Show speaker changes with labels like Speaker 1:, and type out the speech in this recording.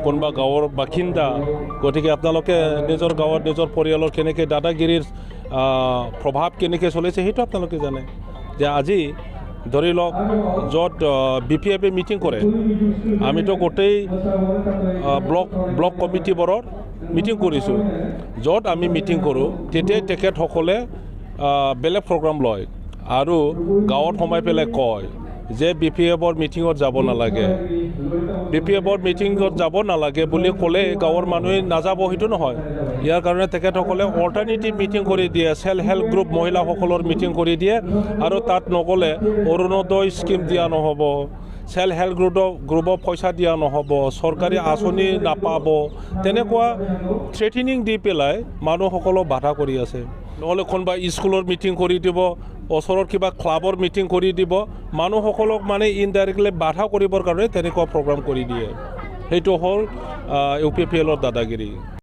Speaker 1: কোনোবা গাঁৱৰ বাসিন্দা গতিকে আপোনালোকে নিজৰ গাঁৱত নিজৰ পৰিয়ালৰ কেনেকৈ দাদাগিৰিৰ প্ৰভাৱ কেনেকৈ চলিছে সেইটো আপোনালোকে জানে যে আজি ধৰি লওক য'ত BPF মিটিং কৰে আমিতো গোটেই ব্লক কমিটিবোৰৰ মিটিং কৰিছোঁ য'ত আমি মিটিং কৰোঁ তেতিয়াই তেখেতসকলে বেলেগ প্ৰগ্ৰাম লয় আৰু গাঁৱত সোমাই পেলাই কয় যে BPFৰ মিটিঙত যাব নালাগে BPFৰ মিটিঙত যাব নালাগে বুলি ক'লে গাঁৱৰ মানুহে নাযাব সেইটো নহয় ইয়াৰ কাৰণে তেখেতসকলে অল্টাৰনেটিভ মিটিং কৰি দিয়ে সেল্ফ হেল্প গ্ৰুপ মহিলাসকলৰ মিটিং কৰি দিয়ে আৰু তাত নগ'লে অৰুণোদয় স্কিম দিয়া নহ'ব সেল্ফ হেল্প গ্ৰুপক পইচা দিয়া নহ'ব চৰকাৰী আঁচনি নাপাব তেনেকুৱা থ্ৰেটেনিং দি পেলাই মানুহসকলক বাধা কৰি আছে নহ'লে কোনোবা স্কুলৰ মিটিং কৰি দিব ওচৰৰ কিবা ক্লাবৰ মিটিং কৰি দিব মানুহসকলক মানে ইনডাইৰেক্টলি বাধা কৰিবৰ কাৰণে তেনেকুৱা প্ৰগ্ৰাম কৰি দিয়ে সেইটো হ'ল UPPLৰ দাদাগিৰি